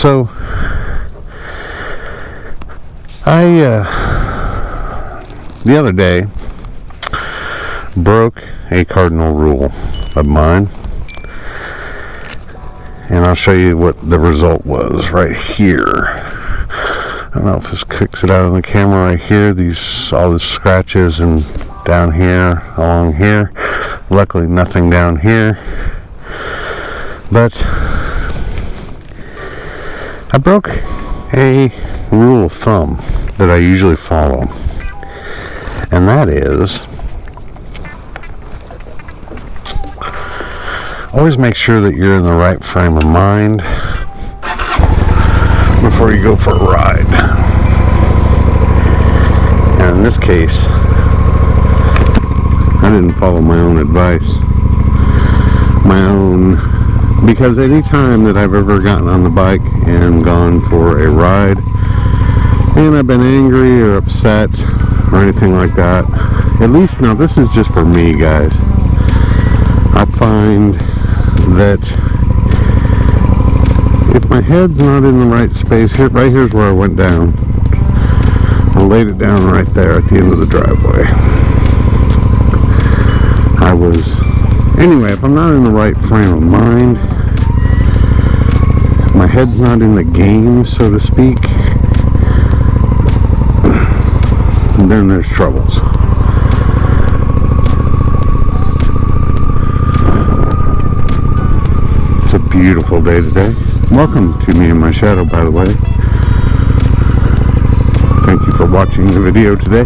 So I the other day broke a cardinal rule of mine, and I'll show you what the result was right here. I don't know if this kicks it out on the camera right here. All these scratches and down here, along here. Luckily nothing down here. But I broke a rule of thumb that I usually follow. And that is, always make sure that you're in the right frame of mind before you go for a ride. And in this case, I didn't follow my own advice. Because any time that I've ever gotten on the bike and gone for a ride, and I've been angry or upset or anything like that, at least, now this is just for me, guys, I find that if my head's not in the right space, right here's where I went down. I laid it down right there at the end of the driveway. Anyway, if I'm not in the right frame of mind, my head's not in the game, so to speak, then there's troubles. It's a beautiful day today. Welcome to me and my shadow, by the way. Thank you for watching the video today.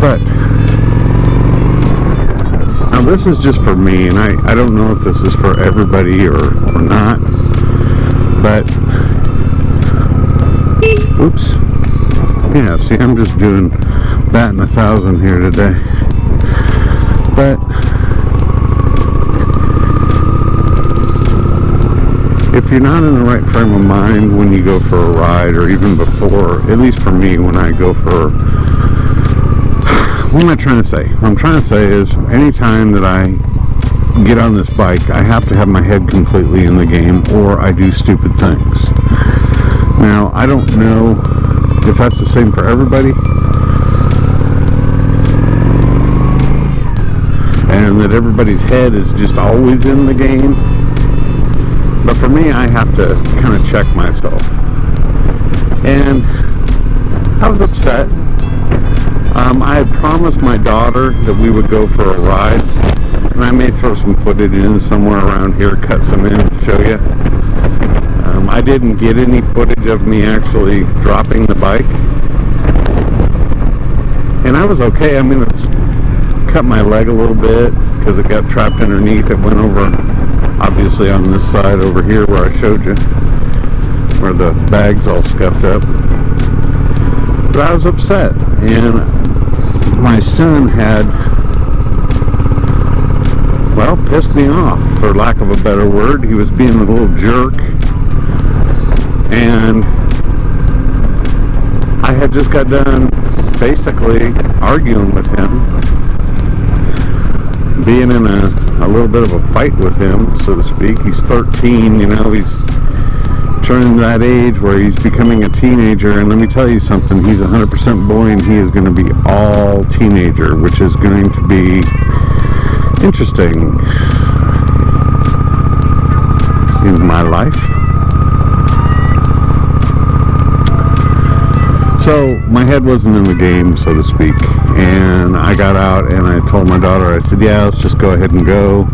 But now this is just for me, and I don't know if this is for everybody or not, but oops, yeah, see, I'm just doing batting 1,000 here today. But if you're not in the right frame of mind when you go for a ride, or even before, at least for me, when I go for, what am I trying to say? What I'm trying to say is, anytime that I get on this bike, I have to have my head completely in the game, or I do stupid things. Now, I don't know if that's the same for everybody, and that everybody's head is just always in the game. But for me, I have to kind of check myself. And I was upset. I had promised my daughter that we would go for a ride, and I may throw some footage in somewhere around here, cut some in, show you. I didn't get any footage of me actually dropping the bike, and I was okay. I mean, it's cut my leg a little bit because it got trapped underneath. It went over, obviously, on this side over here where I showed you, where the bag's all scuffed up. But I was upset, and my son had, well, pissed me off, for lack of a better word. He was being a little jerk, and I had just got done basically arguing with him, being in a little bit of a fight with him, so to speak. He's 13, he's turning that age where he's becoming a teenager, and let me tell you something, he's 100% boy, and he is going to be all teenager, which is going to be interesting in my life. So my head wasn't in the game, so to speak, and I got out and I told my daughter, I said, yeah, let's just go ahead and go.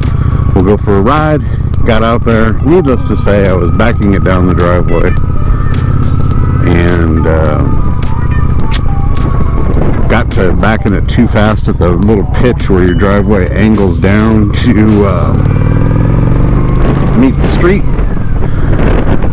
We'll go for a ride. Got out there. Needless to say, I was backing it down the driveway, and got to backing it too fast at the little pitch where your driveway angles down to meet the street.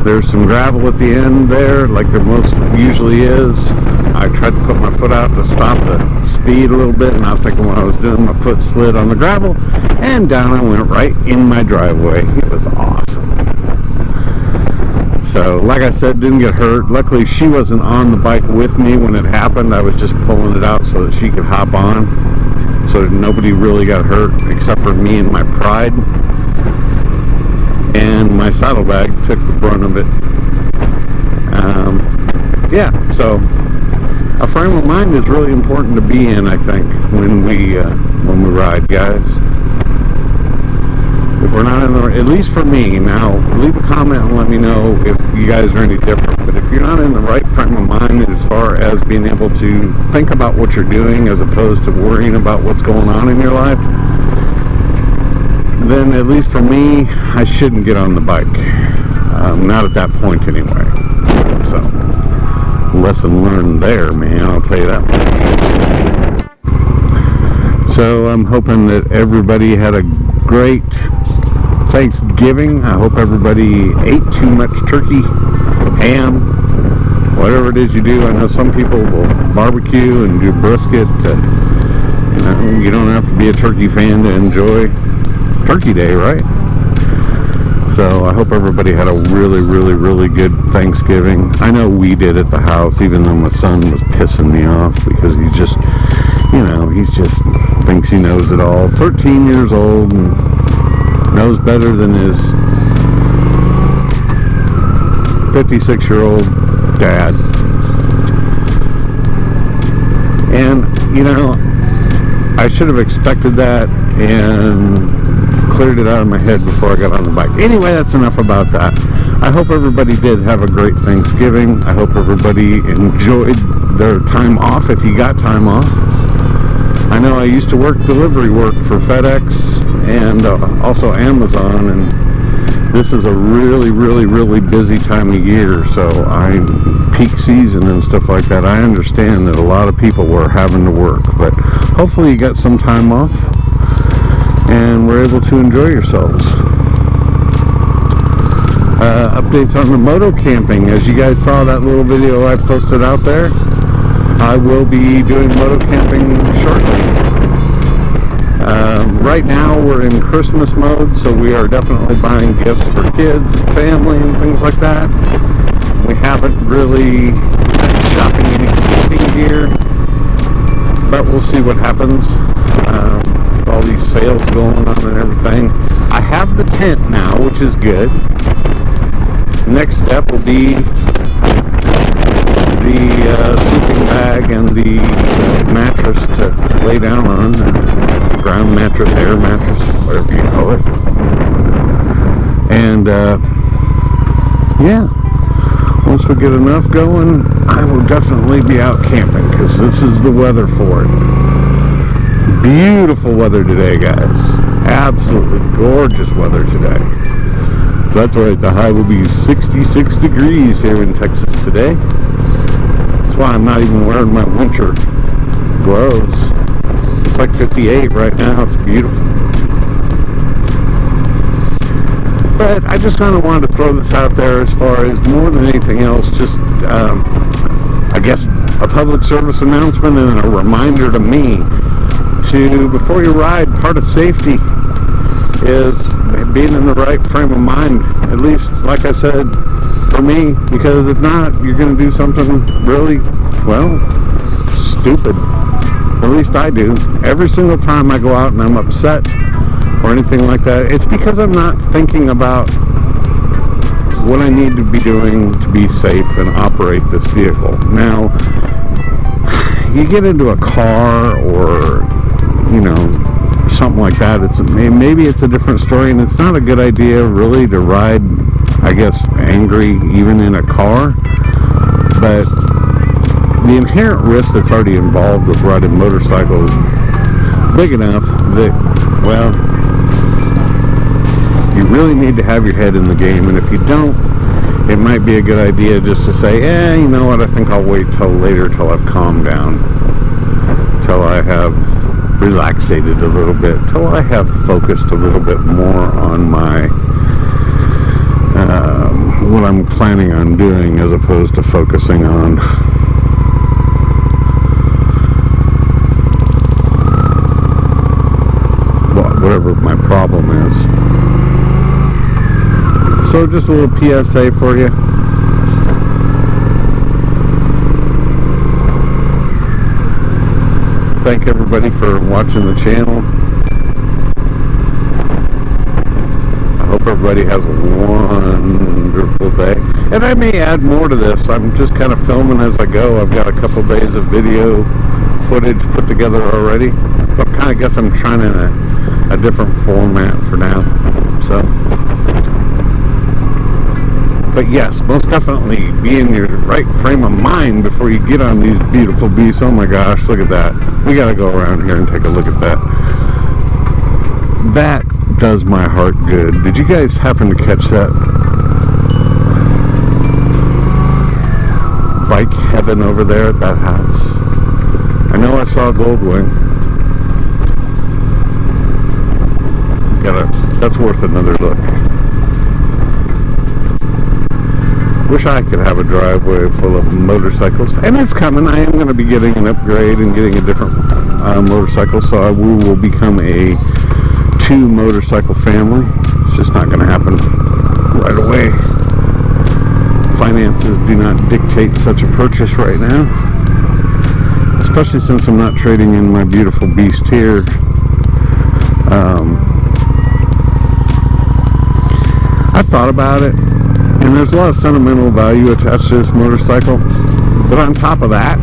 There's some gravel at the end there, like there most usually is. I tried to put my foot out to stop the speed a little bit, and I'm thinking what I was doing, my foot slid on the gravel, and down I went right in my driveway. It was awesome. So, like I said, didn't get hurt. Luckily, she wasn't on the bike with me when it happened. I was just pulling it out so that she could hop on. So nobody really got hurt except for me and my pride. and my saddlebag took the brunt of it. Yeah, so a frame of mind is really important to be in, I think, when we ride, guys. If we're not in the, at least for me, now leave a comment and let me know if you guys are any different. But if you're not in the right frame of mind as far as being able to think about what you're doing as opposed to worrying about what's going on in your life, then at least for me, I shouldn't get on the bike. Not at that point anyway. So, lesson learned there, man, I'll tell you that much. So I'm hoping that everybody had a great Thanksgiving. I hope everybody ate too much turkey, ham, whatever it is you do. I know some people will barbecue and do brisket. You don't have to be a turkey fan to enjoy Turkey Day, right? So I hope everybody had a really, really, really good Thanksgiving. I know we did at the house, even though my son was pissing me off because he just thinks he knows it all. 13 years old and knows better than his 56-year-old dad. And, I should have expected that and cleared it out of my head before I got on the bike. Anyway, that's enough about that. I hope everybody did have a great Thanksgiving. I hope everybody enjoyed their time off if you got time off. I know I used to work delivery work for FedEx and also Amazon, and this is a really, really, really busy time of year, so I'm peak season and stuff like that. I understand that a lot of people were having to work, but hopefully you got some time off and were able to enjoy yourselves. Updates on the moto camping. As you guys saw that little video I posted out there, I will be doing moto camping shortly. Right now we're in Christmas mode, so we are definitely buying gifts for kids and family and things like that. We haven't really been shopping any camping gear, but we'll see what happens with all these sales going on and everything. I have the tent now, which is good. Next step will be the sleeping bag and the mattress to lay down on, ground mattress, air mattress, whatever you call it. And yeah, once we get enough going, I will definitely be out camping because this is the weather for it. Beautiful weather today, guys. Absolutely gorgeous weather today. That's right, the high will be 66 degrees here in Texas today. That's why I'm not even wearing my winter gloves. It's like 58 right now. It's beautiful. But I just kind of wanted to throw this out there as far as more than anything else, just I guess a public service announcement and a reminder to me to, before you ride, part of safety is being in the right frame of mind, at least, like I said, for me, because if not, you're going to do something really, well, stupid. At least I do. Every single time I go out and I'm upset or anything like that, it's because I'm not thinking about what I need to be doing to be safe and operate this vehicle. Now, you get into a car or, something like that, maybe it's a different story, and it's not a good idea really to ride, I guess, angry even in a car. But the inherent risk that's already involved with riding motorcycles is big enough that, well, you really need to have your head in the game. And if you don't, it might be a good idea just to say, you know what, I think I'll wait till later, till I've calmed down, till I have relaxated a little bit, till I have focused a little bit more on my what I'm planning on doing, as opposed to focusing on whatever my problem is. So just a little PSA for you. Thank everybody for watching the channel. I hope hope everybody has a wonderful day. And I may add more to this. I'm just kind of filming as I go. I've got a couple days of video footage put together already. So I kind of guess I'm trying in a different format for now. So, but yes, most definitely be in your right frame of mind before you get on these beautiful beasts. Oh my gosh, look at that. We got to go around here and take a look at that. That does my heart good. Did you guys happen to catch that? Bike heaven over there at that house. I know I saw a Goldwing. That's worth another look. Wish I could have a driveway full of motorcycles. And it's coming. I am going to be getting an upgrade and getting a different motorcycle. So we will become a 2 motorcycle family. It's just not going to happen right away. Finances do not dictate such a purchase right now. Especially since I'm not trading in my beautiful beast here. I thought about it, and there's a lot of sentimental value attached to this motorcycle, but on top of that,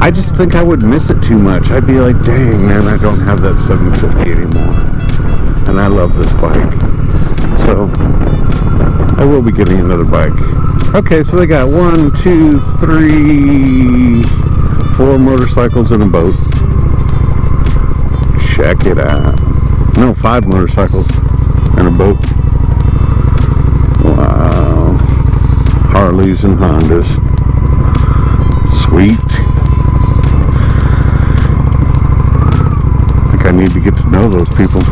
I just think I would miss it too much. I'd be like, dang man, I don't have that 750 anymore, and I love this bike. So I will be getting another bike. Okay, so they got 1, 2, 3, 4 motorcycles and a boat. Check it out. No, 5 motorcycles and a boat. Wow. Harleys and Hondas. Sweet. I think I need to get to know those people.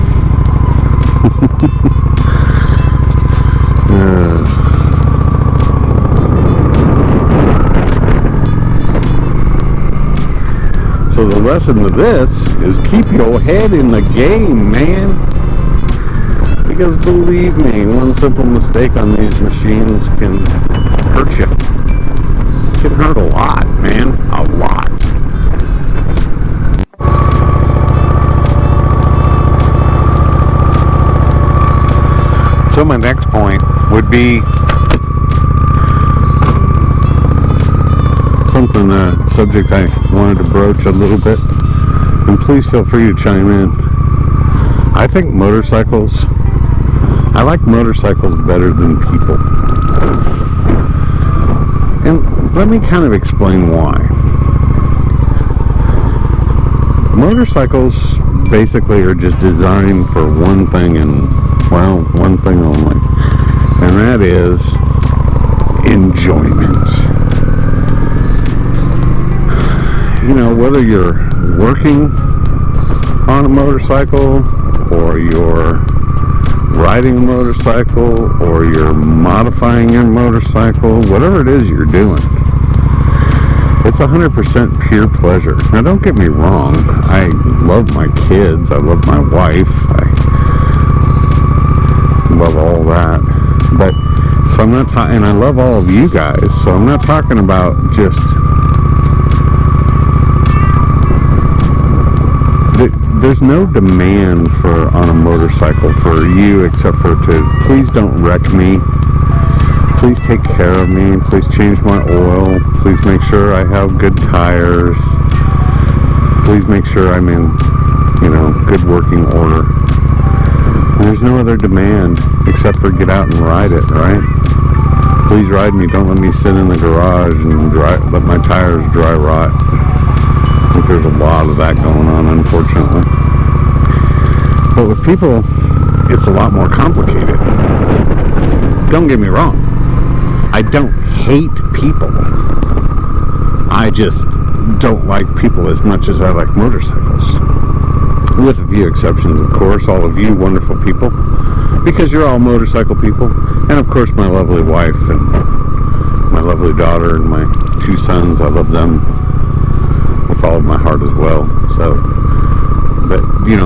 So the lesson to this is keep your head in the game, man. Because believe me, one simple mistake on these machines can hurt you. It can hurt a lot, man. A lot. So my next point would be something, a subject I wanted to broach a little bit, and please feel free to chime in. I think I like motorcycles better than people. And let me kind of explain why. Motorcycles basically are just designed for one thing and, well, one thing only. And that is enjoyment. You know, whether you're working on a motorcycle, or you're riding a motorcycle, or you're modifying your motorcycle, whatever it is you're doing, it's 100% pure pleasure. Now, don't get me wrong. I love my kids. I love my wife. I love all that. But, so I'm not talking, and I love all of you guys, so I'm not talking about just... There's no demand on a motorcycle for you except for please don't wreck me, please take care of me, please change my oil, please make sure I have good tires, please make sure I'm in, good working order. And there's no other demand except for get out and ride it, right? Please ride me, don't let me sit in the garage and let my tires dry rot. I think there's a lot of that going on, unfortunately. But with people, it's a lot more complicated. Don't get me wrong. I don't hate people. I just don't like people as much as I like motorcycles. With a few exceptions, of course, all of you wonderful people. Because you're all motorcycle people. And of course, my lovely wife and my lovely daughter and my 2 sons. I love them with all of my heart as well. So, but you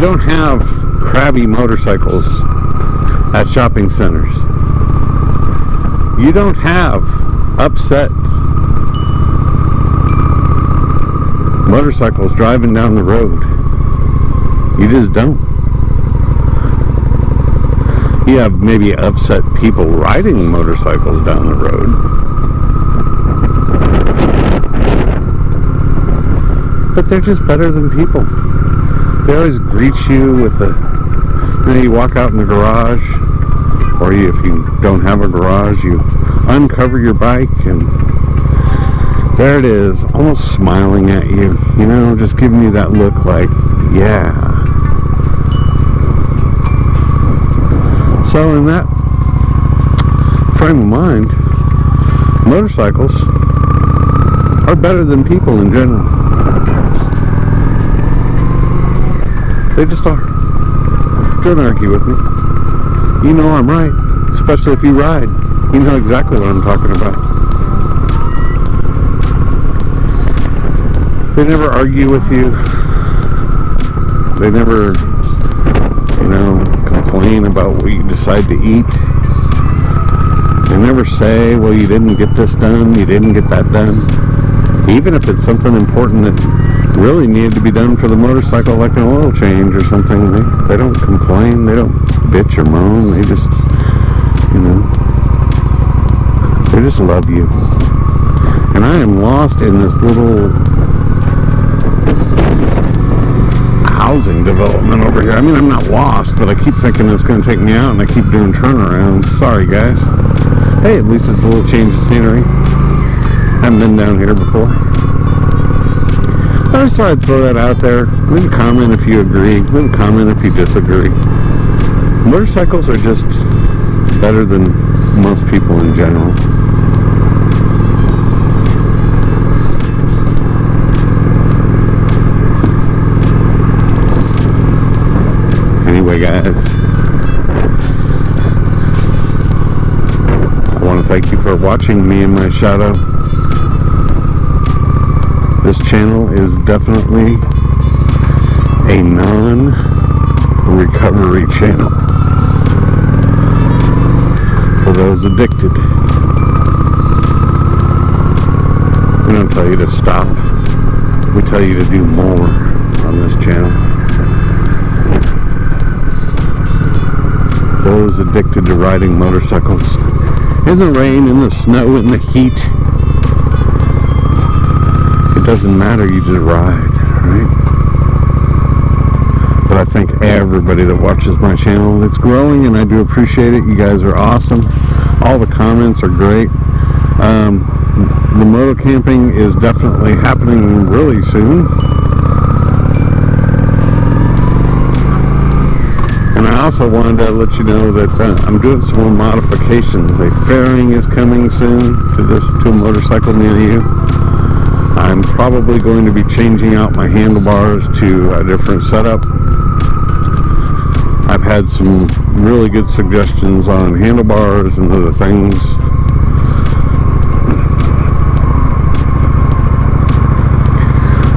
don't have crabby motorcycles at shopping centers. You don't have upset motorcycles driving down the road. You just don't. You have maybe upset people riding motorcycles down the road. But they're just better than people. They always greet you with you walk out in the garage, or if you don't have a garage, you uncover your bike and there it is, almost smiling at you, just giving you that look like, yeah. So in that frame of mind, motorcycles are better than people in general. They just are. Don't argue with me. You know I'm right, especially if you ride. You know exactly what I'm talking about. They never argue with you. They never, complain about what you decide to eat. They never say, well, you didn't get this done, you didn't get that done. Even if it's something important that really needed to be done for the motorcycle, like an oil change or something, they don't complain, they don't bitch or moan, they just, they just love you. And I am lost in this little housing development over here. I mean, I'm not lost, but I keep thinking it's going to take me out, and I keep doing turnarounds. Sorry, guys. Hey, at least it's a little change of scenery. Haven't been down here before. I just thought I'd throw that out there. Leave a comment if you agree. Leave a comment if you disagree. Motorcycles are just better than most people in general. Anyway, guys, I want to thank you for watching me in my shadow. This channel is definitely a non-recovery channel for those addicted. We don't tell you to stop. We tell you to do more on this channel. Those addicted to riding motorcycles in the rain, in the snow, in the heat. It doesn't matter, you just ride, right? But I thank everybody that watches my channel. It's growing and I do appreciate it. You guys are awesome. All the comments are great. The moto camping is definitely happening really soon. And I also wanted to let you know that I'm doing some more modifications. A fairing is coming soon to a motorcycle near you. I'm probably going to be changing out my handlebars to a different setup. I've had some really good suggestions on handlebars and other things.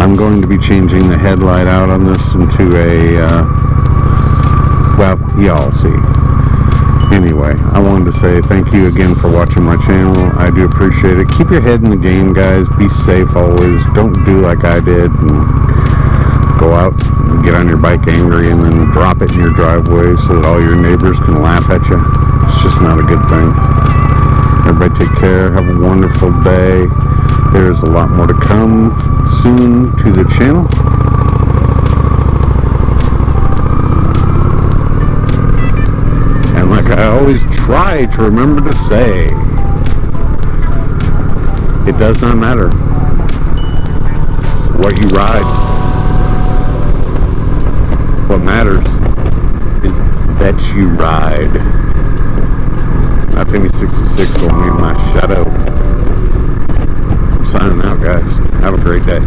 I'm going to be changing the headlight out on this into a well, y'all see. Anyway, I wanted to say thank you again for watching my channel. I do appreciate it. Keep your head in the game, guys. Be safe always. Don't do like I did and go out and get on your bike angry and then drop it in your driveway so that all your neighbors can laugh at you. It's just not a good thing. Everybody take care. Have a wonderful day. There's a lot more to come soon to the channel. Like I always try to remember to say, it does not matter what you ride. What matters is that you ride. ep48 will be my shadow. I'm signing out, guys. Have a great day.